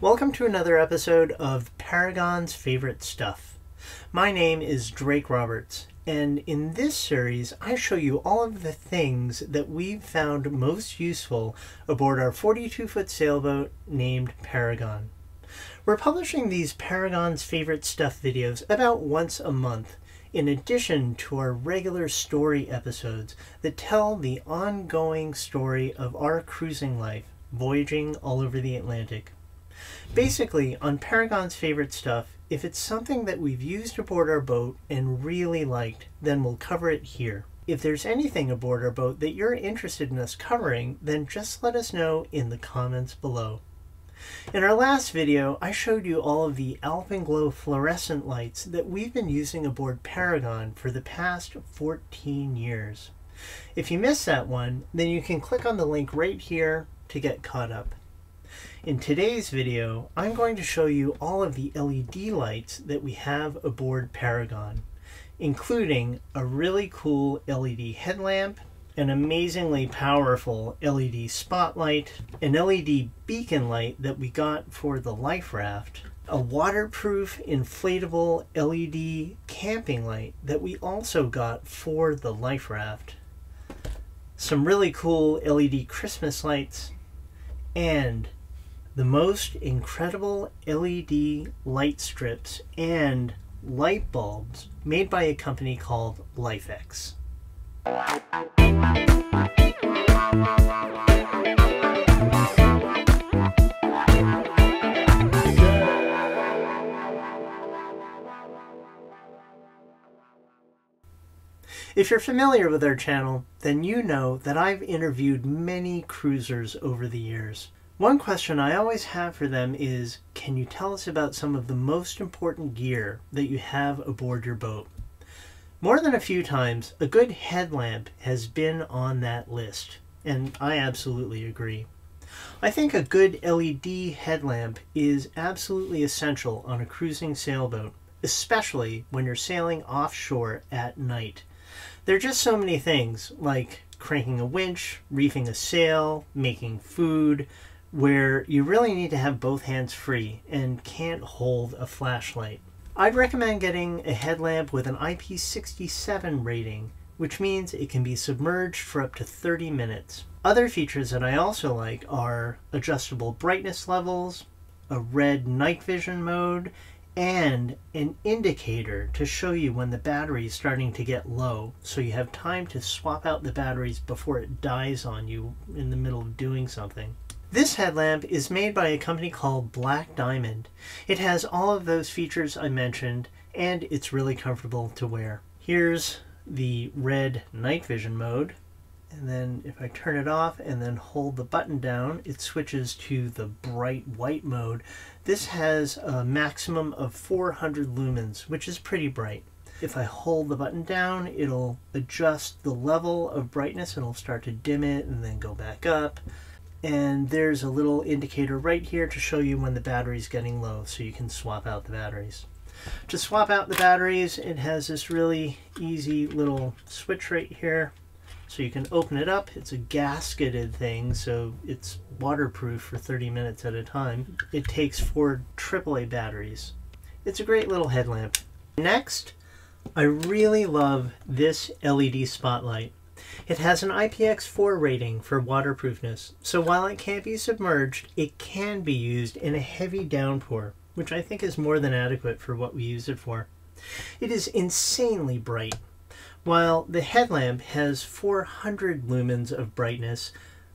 Welcome to another episode of Paragon's Favorite Stuff. My name is Drake Roberts, and in this series I show you all of the things that we've found most useful aboard our 42-foot sailboat named Paragon. We're publishing these Paragon's Favorite Stuff videos about once a month, in addition to our regular story episodes that tell the ongoing story of our cruising life, voyaging all over the Atlantic. Basically, on Paragon's Favorite Stuff, if it's something that we've used aboard our boat and really liked, then we'll cover it here. If there's anything aboard our boat that you're interested in us covering, then just let us know in the comments below. In our last video, I showed you all of the Alpenglow fluorescent lights that we've been using aboard Paragon for the past 14 years. If you missed that one, then you can click on the link right here to get caught up. In today's video, I'm going to show you all of the LED lights that we have aboard Paragon, including a really cool LED headlamp, an amazingly powerful LED spotlight, an LED beacon light that we got for the life raft, a waterproof inflatable LED camping light that we also got for the life raft, some really cool LED Christmas lights, and the most incredible LED light strips and light bulbs made by a company called LIFX. If you're familiar with our channel, then you know that I've interviewed many cruisers over the years. One question I always have for them is, can you tell us about some of the most important gear that you have aboard your boat? More than a few times, a good headlamp has been on that list, and I absolutely agree. I think a good LED headlamp is absolutely essential on a cruising sailboat, especially when you're sailing offshore at night. There are just so many things, like cranking a winch, reefing a sail, making food, where you really need to have both hands free and can't hold a flashlight. I'd recommend getting a headlamp with an IP67 rating, which means it can be submerged for up to 30 minutes. Other features that I also like are adjustable brightness levels, a red night vision mode, and an indicator to show you when the battery is starting to get low, so you have time to swap out the batteries before it dies on you in the middle of doing something. This headlamp is made by a company called Black Diamond. It has all of those features I mentioned, and it's really comfortable to wear. Here's the red night vision mode, and then if I turn it off and then hold the button down, it switches to the bright white mode. This has a maximum of 400 lumens, which is pretty bright. If I hold the button down, it'll adjust the level of brightness, and it'll start to dim it and then go back up. And there's a little indicator right here to show you when the battery's getting low, so you can swap out the batteries. To swap out the batteries, it has this really easy little switch right here. So you can open it up. It's a gasketed thing, so it's waterproof for 30 minutes at a time. It takes 4 AAA batteries. It's a great little headlamp. Next, I really love this LED spotlight. It has an IPX4 rating for waterproofness, so while it can't be submerged, it can be used in a heavy downpour, which I think is more than adequate for what we use it for. It is insanely bright. While the headlamp has 400 lumens of brightness,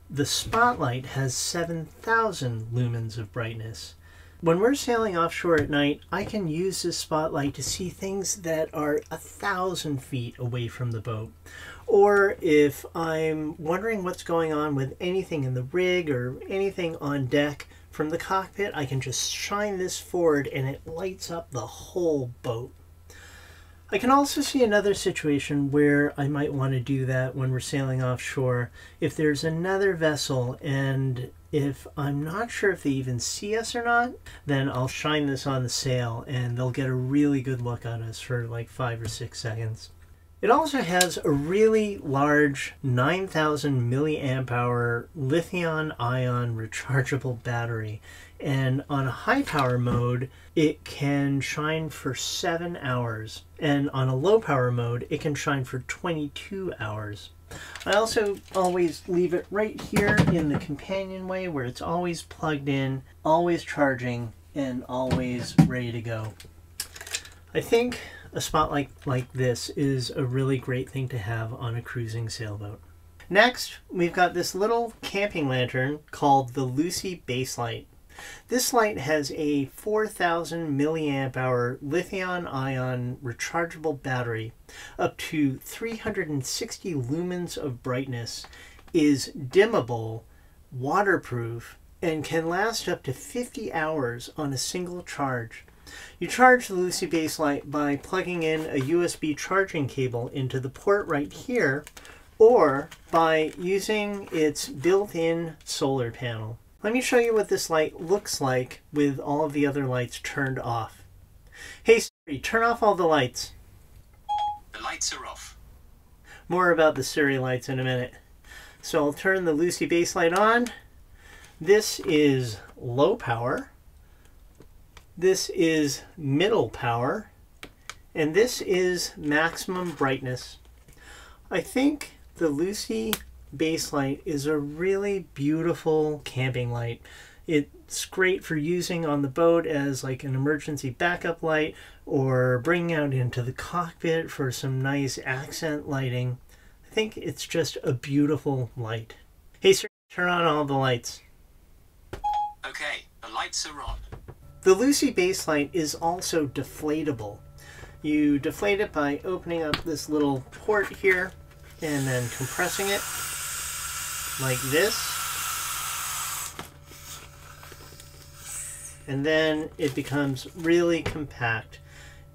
the spotlight has 7,000 lumens of brightness. When we're sailing offshore at night, I can use this spotlight to see things that are 1,000 feet away from the boat. Or if I'm wondering what's going on with anything in the rig or anything on deck, from the cockpit I can just shine this forward and it lights up the whole boat. I can also see another situation where I might want to do that when we're sailing offshore. If there's another vessel and if I'm not sure if they even see us or not, then I'll shine this on the sail and they'll get a really good look at us for like 5 or 6 seconds. It also has a really large 9,000 milliamp hour lithium-ion rechargeable battery, and on a high power mode it can shine for 7 hours, and on a low power mode it can shine for 22 hours. I also always leave it right here in the companionway where it's always plugged in, always charging, and always ready to go. I think a spot like this is a really great thing to have on a cruising sailboat. Next, we've got this little camping lantern called the Luci base light. This light has a 4,000 milliamp hour lithium-ion rechargeable battery, up to 360 lumens of brightness, is dimmable, waterproof, and can last up to 50 hours on a single charge. You charge the Luci base light by plugging in a USB charging cable into the port right here, or by using its built-in solar panel. Let me show you what this light looks like with all of the other lights turned off. Hey Siri, turn off all the lights. The lights are off. More about the Siri lights in a minute. So I'll turn the Luci base light on. This is low power. This is middle power. And this is maximum brightness. I think the Luci base light is a really beautiful camping light. It's great for using on the boat as like an emergency backup light, or bringing out into the cockpit for some nice accent lighting. I think it's just a beautiful light. Hey Siri, turn on all the lights. Okay, the lights are on. The Luci base light is also deflatable. You deflate it by opening up this little port here and then compressing it like this, and then it becomes really compact.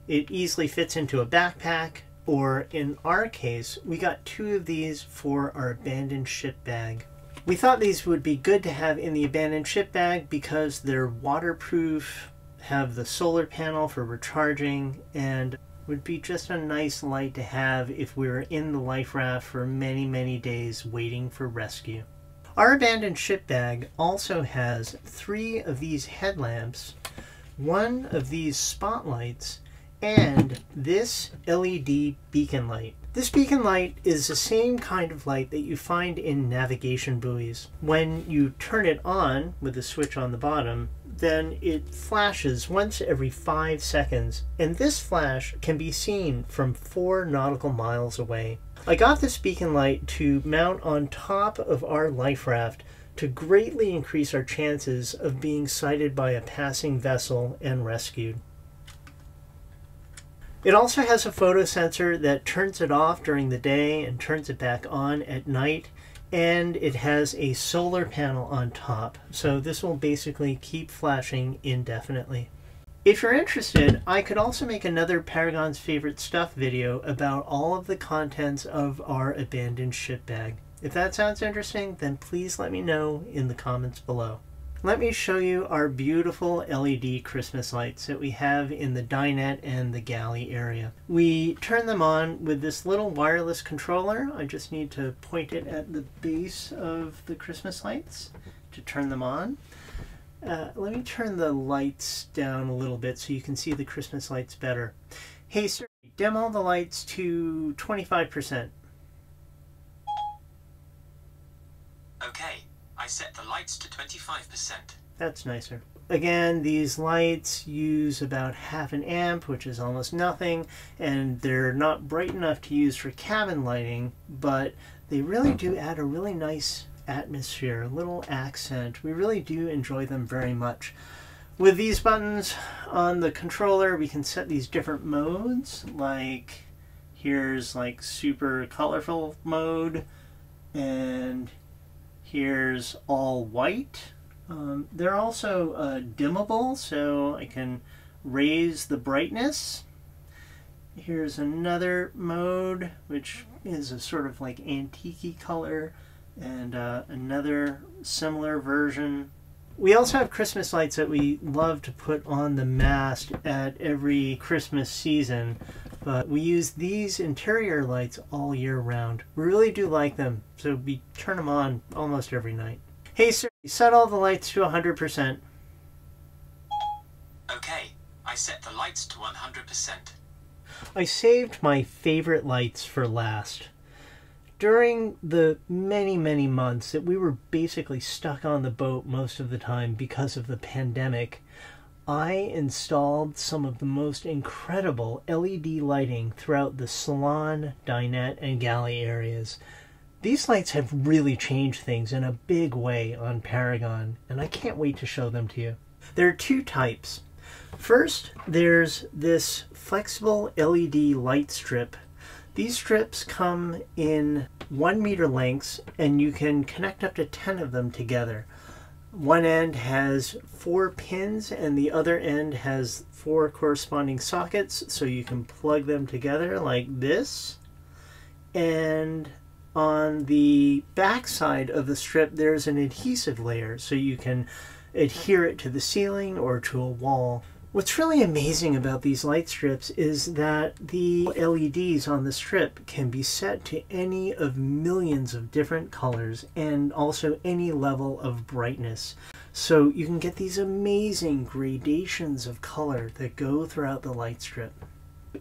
It easily fits into a backpack, or in our case, we got 2 of these for our abandoned ship bag. We thought these would be good to have in the abandoned ship bag because they're waterproof, have the solar panel for recharging, and would be just a nice light to have if we were in the life raft for many, many days waiting for rescue. Our abandoned ship bag also has 3 of these headlamps, 1 of these spotlights, and this LED beacon light. This beacon light is the same kind of light that you find in navigation buoys. When you turn it on with the switch on the bottom, then it flashes once every 5 seconds, and this flash can be seen from 4 nautical miles away. I got this beacon light to mount on top of our life raft to greatly increase our chances of being sighted by a passing vessel and rescued. It also has a photo sensor that turns it off during the day and turns it back on at night, and it has a solar panel on top, so this will basically keep flashing indefinitely. If you're interested, I could also make another Paragon's Favorite Stuff video about all of the contents of our abandoned ship bag. If that sounds interesting, then please let me know in the comments below. Let me show you our beautiful LED Christmas lights that we have in the dinette and the galley area. We turn them on with this little wireless controller. I just need to point it at the base of the Christmas lights to turn them on. Let me turn the lights down a little bit so you can see the Christmas lights better. Hey Siri, dim all the lights to 25%. Okay, I set the lights to 25%. That's nicer. Again, these lights use about ½ an amp, which is almost nothing, and they're not bright enough to use for cabin lighting, but they really do add a really nice atmosphere, a little accent. We really do enjoy them very much. With these buttons on the controller, we can set these different modes, like here's like super colorful mode, and here's all white. They're also dimmable, so I can raise the brightness. Here's another mode, which is a sort of like antique-y color, and another similar version. We also have Christmas lights that we love to put on the mast at every Christmas season. but we use these interior lights all year round. We really do like them, so we turn them on almost every night. Hey Siri, set all the lights to 100%. Okay, I set the lights to 100%. I saved my favorite lights for last. During the many months that we were basically stuck on the boat most of the time because of the pandemic, I installed some of the most incredible LED lighting throughout the salon, dinette, and galley areas. These lights have really changed things in a big way on Paragon, and I can't wait to show them to you. There are two types. First, there's this flexible LED light strip. These strips come in 1 meter lengths, and you can connect up to 10 of them together. One end has 4 pins and the other end has 4 corresponding sockets, so you can plug them together like this. And on the back side of the strip there's an adhesive layer, so you can adhere it to the ceiling or to a wall. What's really amazing about these light strips is that the LEDs on the strip can be set to any of millions of different colors and also any level of brightness. So you can get these amazing gradations of color that go throughout the light strip.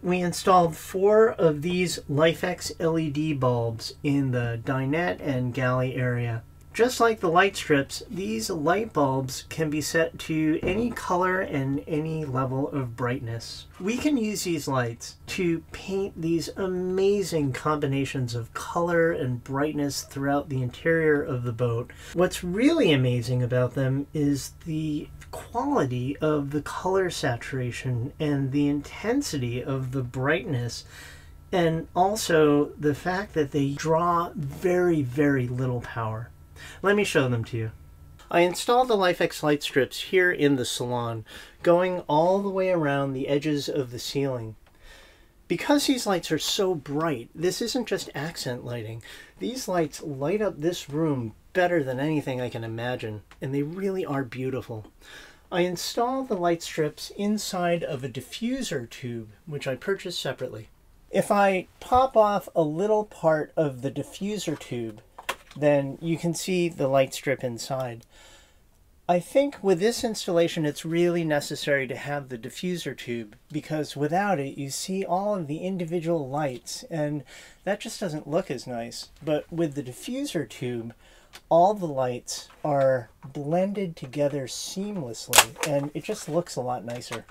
We installed 4 of these LIFX LED bulbs in the dinette and galley area. Just like the light strips, these light bulbs can be set to any color and any level of brightness. We can use these lights to paint these amazing combinations of color and brightness throughout the interior of the boat. What's really amazing about them is the quality of the color saturation and the intensity of the brightness, and also the fact that they draw very little power. Let me show them to you. I installed the LIFX light strips here in the salon, going all the way around the edges of the ceiling. Because these lights are so bright, this isn't just accent lighting. These lights light up this room better than anything I can imagine, and they really are beautiful. I installed the light strips inside of a diffuser tube, which I purchased separately. If I pop off a little part of the diffuser tube, then you can see the light strip inside. I think with this installation it's really necessary to have the diffuser tube, because without it you see all of the individual lights and that just doesn't look as nice. But with the diffuser tube, all the lights are blended together seamlessly and it just looks a lot nicer.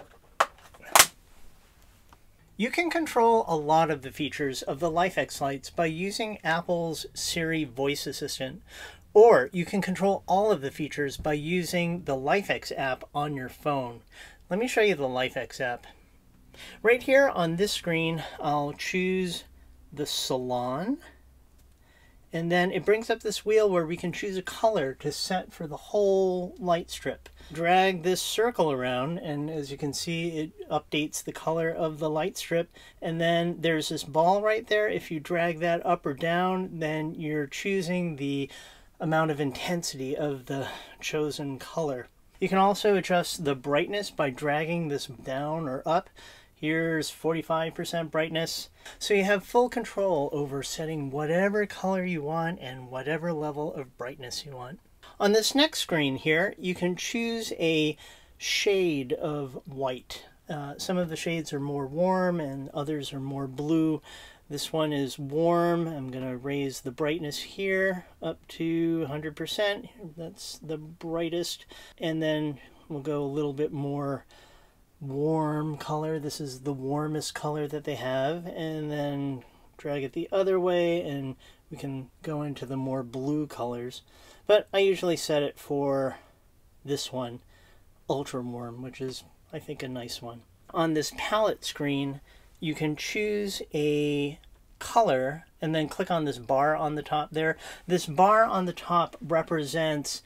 You can control a lot of the features of the LIFX lights by using Apple's Siri voice assistant, or you can control all of the features by using the LIFX app on your phone. Let me show you the LIFX app. Right here on this screen, I'll choose the salon, and then it brings up this wheel where we can choose a color to set for the whole light strip. Drag this circle around, and as you can see, it updates the color of the light strip. And then there's this ball right there. If you drag that up or down, then you're choosing the amount of intensity of the chosen color. You can also adjust the brightness by dragging this down or up. Here's 45% brightness. So you have full control over setting whatever color you want and whatever level of brightness you want. On this next screen here, you can choose a shade of white. Some of the shades are more warm and others are more blue. This one is warm. I'm going to raise the brightness here up to 100%. That's the brightest. And then we'll go a little bit more warm color. This is the warmest color that they have. And then drag it the other way and we can go into the more blue colors. But I usually set it for this one, ultra warm, which is, I think, a nice one. On this palette screen, you can choose a color and then click on this bar on the top there. This bar on the top represents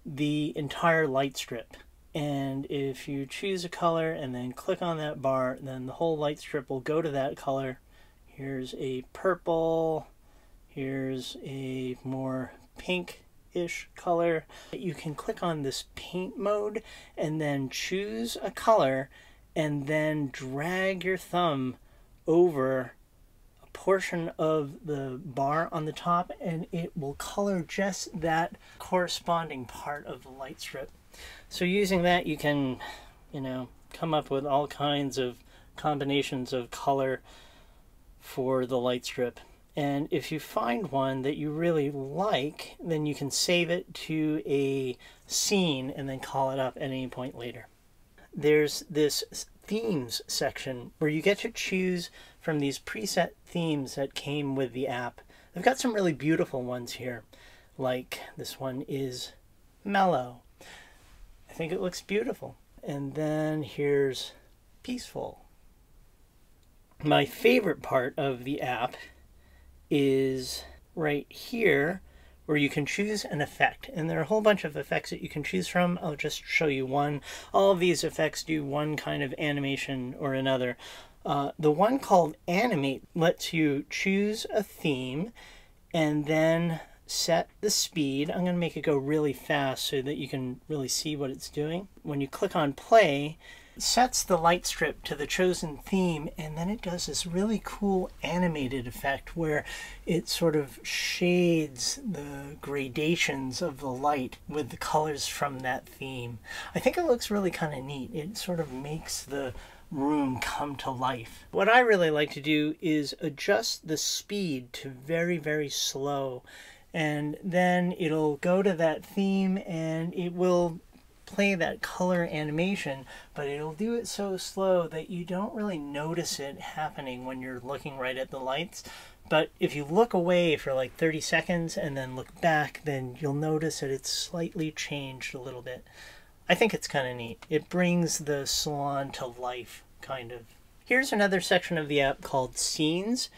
the entire light strip. And if you choose a color and then click on that bar, then the whole light strip will go to that color. Here's a purple. Here's a more pink-ish color. You can click on this paint mode and then choose a color and then drag your thumb over a portion of the bar on the top, and it will color just that corresponding part of the light strip. So using that, you can, you know, come up with all kinds of combinations of color for the light strip. And if you find one that you really like, then you can save it to a scene and then call it up at any point later. There's this themes section where you get to choose from these preset themes that came with the app. I've got some really beautiful ones here, like this one is mellow. I think it looks beautiful. And then here's peaceful. My favorite part of the app is right here where you can choose an effect, and there are a whole bunch of effects that you can choose from. I'll just show you one. All of these effects do one kind of animation or another. The one called Animate lets you choose a theme and then set the speed. I'm going to make it go really fast so that you can really see what it's doing. When you click on play, it sets the light strip to the chosen theme, and then it does this really cool animated effect where it sort of shades the gradations of the light with the colors from that theme. I think it looks really kind of neat. It sort of makes the room come to life. What I really like to do is adjust the speed to very, very slow, and then it'll go to that theme and it will play that color animation, but it'll do it so slow that you don't really notice it happening when you're looking right at the lights. But if you look away for like 30 seconds and then look back, then you'll notice that it's slightly changed a little bit. I think it's kind of neat. It brings the salon to life, kind of. Here's another section of the app called Scenes.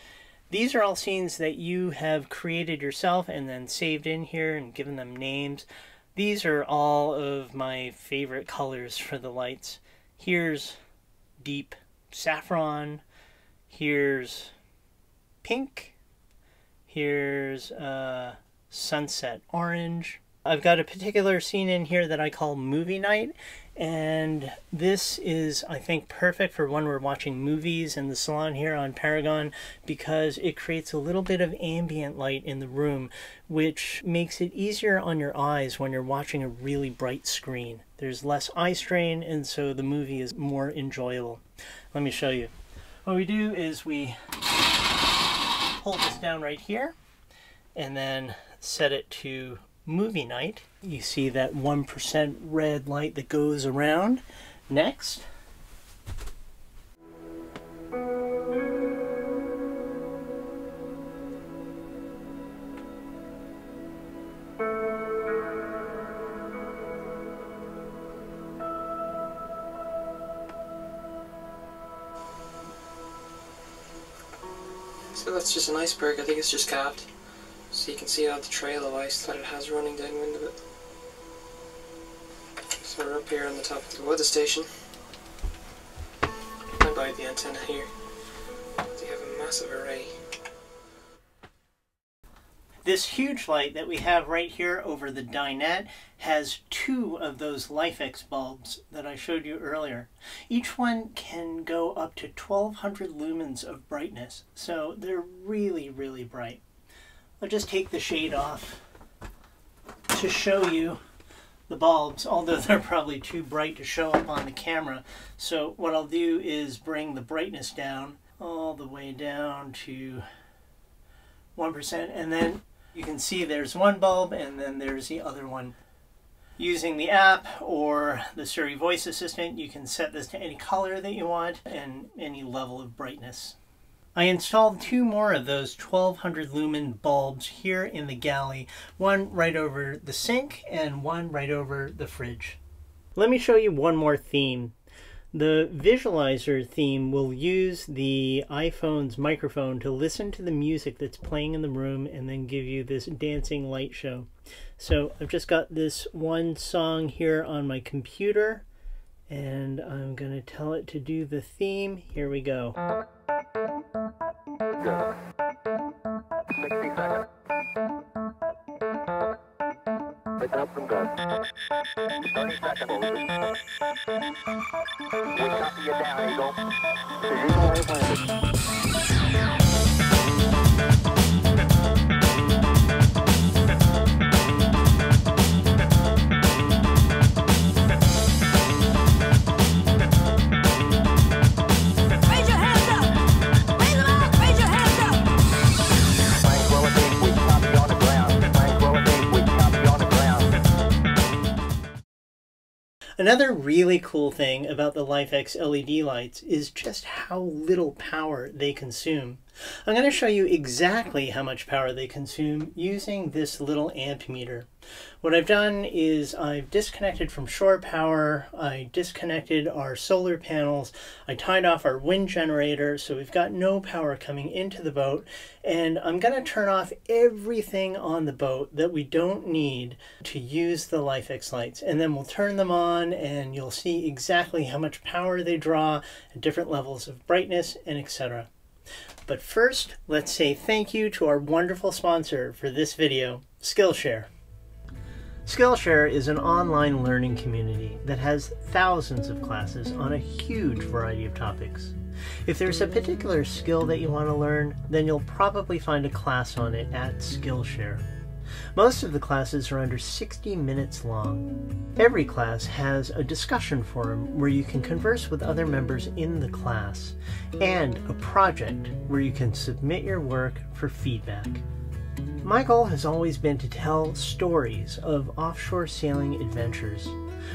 These are all scenes that you have created yourself and then saved in here and given them names. These are all of my favorite colors for the lights. Here's deep saffron. Here's pink. Here's sunset orange. I've got a particular scene in here that I call movie night, and this is, I think, perfect for when we're watching movies in the salon here on Paragon, because it creates a little bit of ambient light in the room, which makes it easier on your eyes when you're watching a really bright screen. There's less eye strain, and so the movie is more enjoyable. Let me show you. What we do is we hold this down right here and then set it to movie night. You see that 1% red light that goes around. Next, so that's just an iceberg. I think it's just calved. So you can see out the trail of ice that it has running downwind of it. So we're up here on the top of the weather station. I'm by the antenna here. They have a massive array. this huge light that we have right here over the dinette has two of those LIFX bulbs that I showed you earlier. Each one can go up to 1200 lumens of brightness, so they're really, really bright. I'll just take the shade off to show you the bulbs, although they're probably too bright to show up on the camera. So what I'll do is bring the brightness down all the way down to 1%, and then you can see there's one bulb and then there's the other one. Using the app or the Siri voice assistant, you can set this to any color that you want and any level of brightness. I installed two more of those 1200 lumen bulbs here in the galley, one right over the sink and one right over the fridge. Let me show you one more theme. The Visualiser theme will use the iPhone's microphone to listen to the music that's playing in the room and then give you this dancing light show. So I've just got this one song here on my computer, and I'm going to tell it to do the theme. Here we go. 60 seconds. out from gun. 30 seconds. We copy you down, Eagle. The Eagle has landed. Another really cool thing about the LIFX LED lights is just how little power they consume. I'm going to show you exactly how much power they consume using this little amp meter. What I've done is I've disconnected from shore power, I disconnected our solar panels, I tied off our wind generator so we've got no power coming into the boat, and I'm going to turn off everything on the boat that we don't need to use the LIFX lights, and then we'll turn them on and you'll see exactly how much power they draw at different levels of brightness and etc. But first, let's say thank you to our wonderful sponsor for this video, Skillshare. Skillshare is an online learning community that has thousands of classes on a huge variety of topics. If there's a particular skill that you want to learn, then you'll probably find a class on it at Skillshare. Most of the classes are under 60 minutes long. Every class has a discussion forum where you can converse with other members in the class, and a project where you can submit your work for feedback. My goal has always been to tell stories of offshore sailing adventures.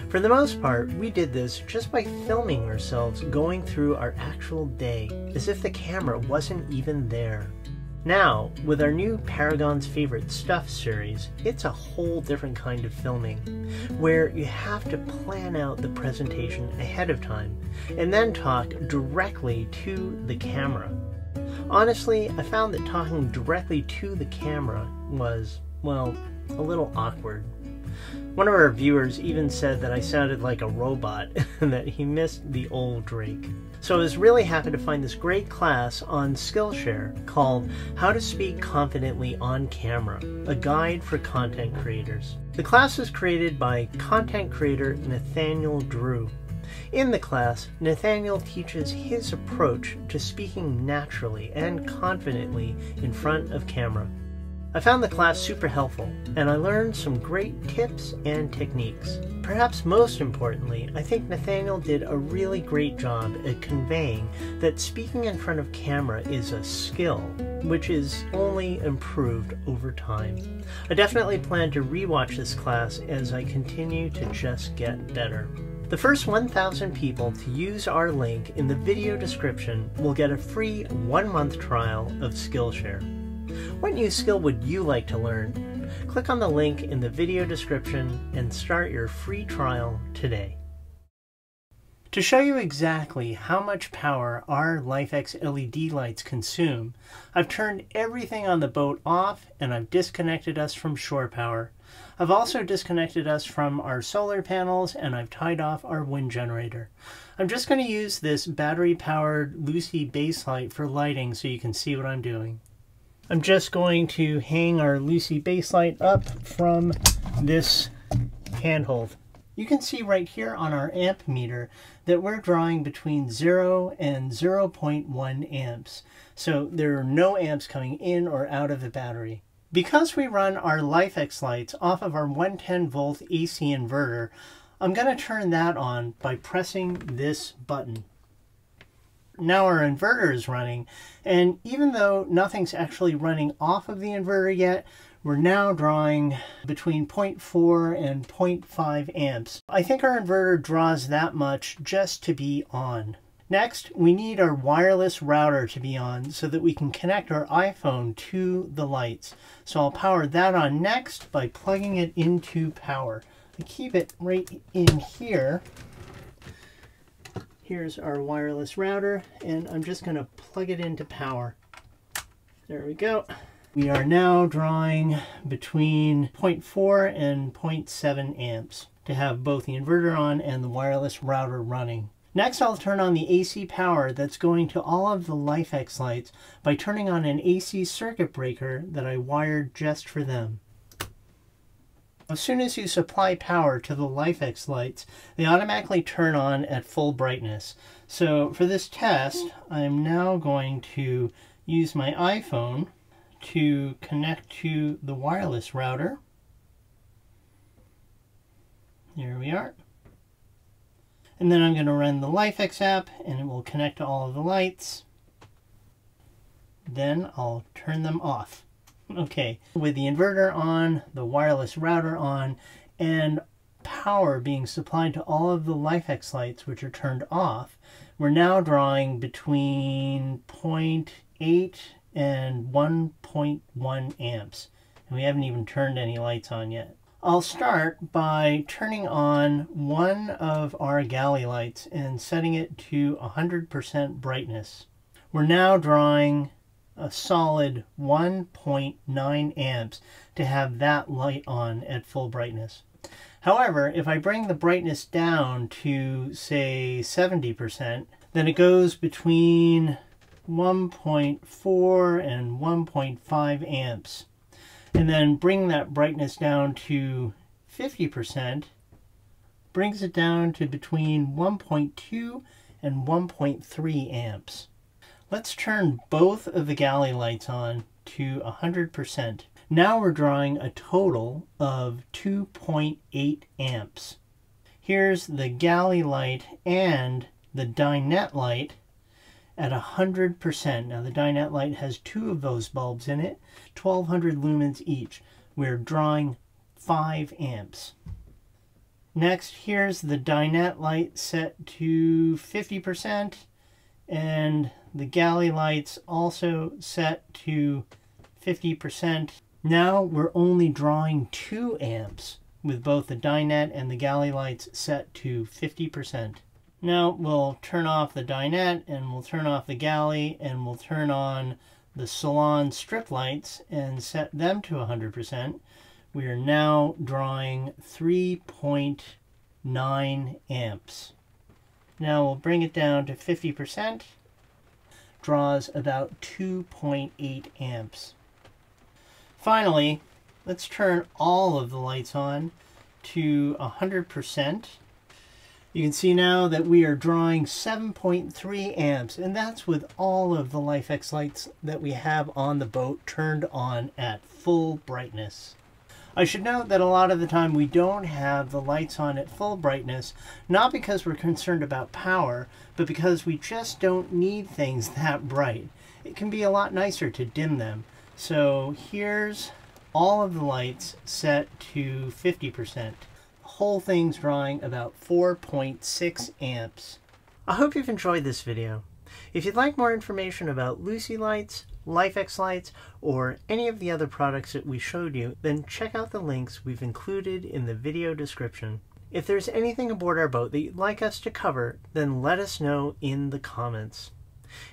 For the most part, we did this just by filming ourselves going through our actual day, as if the camera wasn't even there. Now, with our new Paragon's Favorite Stuff series, it's a whole different kind of filming, where you have to plan out the presentation ahead of time, and then talk directly to the camera. Honestly, I found that talking directly to the camera was, well, a little awkward. One of our viewers even said that I sounded like a robot and that he missed the old Drake. So I was really happy to find this great class on Skillshare called How to Speak Confidently on Camera, a guide for content creators. The class was created by content creator Nathaniel Drew. In the class, Nathaniel teaches his approach to speaking naturally and confidently in front of camera. I found the class super helpful, and I learned some great tips and techniques. Perhaps most importantly, I think Nathaniel did a really great job at conveying that speaking in front of camera is a skill, which is only improved over time. I definitely plan to rewatch this class as I continue to just get better. The first 1,000 people to use our link in the video description will get a free 1-month trial of Skillshare. What new skill would you like to learn? Click on the link in the video description and start your free trial today. To show you exactly how much power our LIFX LED lights consume, I've turned everything on the boat off and I've disconnected us from shore power. I've also disconnected us from our solar panels and I've tied off our wind generator. I'm just going to use this battery-powered Luci base light for lighting so you can see what I'm doing. I'm just going to hang our Luci base light up from this handhold. You can see right here on our amp meter that we're drawing between 0 and 0.1 amps. So there are no amps coming in or out of the battery. Because we run our LIFX lights off of our 110 volt AC inverter, I'm going to turn that on by pressing this button. Now our inverter is running, and even though nothing's actually running off of the inverter yet, we're now drawing between 0.4 and 0.5 amps. I think our inverter draws that much just to be on. Next, we need our wireless router to be on so that we can connect our iPhone to the lights. So I'll power that on next by plugging it into power. I keep it right in here. Here's our wireless router, and I'm just going to plug it into power. There we go. We are now drawing between 0.4 and 0.7 amps to have both the inverter on and the wireless router running. Next, I'll turn on the AC power that's going to all of the LIFX lights by turning on an AC circuit breaker that I wired just for them. As soon as you supply power to the LIFX lights, they automatically turn on at full brightness. So for this test, I'm now going to use my iPhone to connect to the wireless router. Here we are. And then I'm going to run the LIFX app and it will connect to all of the lights. Then I'll turn them off. Okay, with the inverter on, the wireless router on, and power being supplied to all of the LIFX lights which are turned off, we're now drawing between 0.8 and 1.1 amps. And we haven't even turned any lights on yet. I'll start by turning on one of our galley lights and setting it to 100% brightness. We're now drawing a solid 1.9 amps to have that light on at full brightness. However, if I bring the brightness down to, say, 70%, then it goes between 1.4 and 1.5 amps. And then bring that brightness down to 50%, brings it down to between 1.2 and 1.3 amps. Let's turn both of the galley lights on to 100%. Now we're drawing a total of 2.8 amps. Here's the galley light and the dinette light at 100%. Now the dinette light has two of those bulbs in it, 1200 lumens each. We're drawing 5 amps. Next, here's the dinette light set to 50% and the galley lights also set to 50%. Now we're only drawing 2 amps with both the dinette and the galley lights set to 50%. Now we'll turn off the dinette and we'll turn off the galley and we'll turn on the salon strip lights and set them to 100%. We are now drawing 3.9 amps. Now we'll bring it down to 50%. Draws about 2.8 amps. Finally, let's turn all of the lights on to 100%. You can see now that we are drawing 7.3 amps, and that's with all of the LIFX lights that we have on the boat turned on at full brightness. I should note that a lot of the time we don't have the lights on at full brightness, not because we're concerned about power, but because we just don't need things that bright. It can be a lot nicer to dim them. So here's all of the lights set to 50%. Whole thing's drawing about 4.6 amps. I hope you've enjoyed this video. If you'd like more information about Luci lights, LIFX lights, or any of the other products that we showed you, then check out the links we've included in the video description. If there's anything aboard our boat that you'd like us to cover, then let us know in the comments.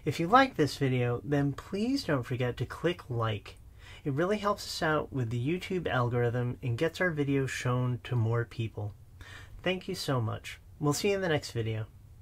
If you like this video, then please don't forget to click like. It really helps us out with the YouTube algorithm and gets our videos shown to more people. Thank you so much. We'll see you in the next video.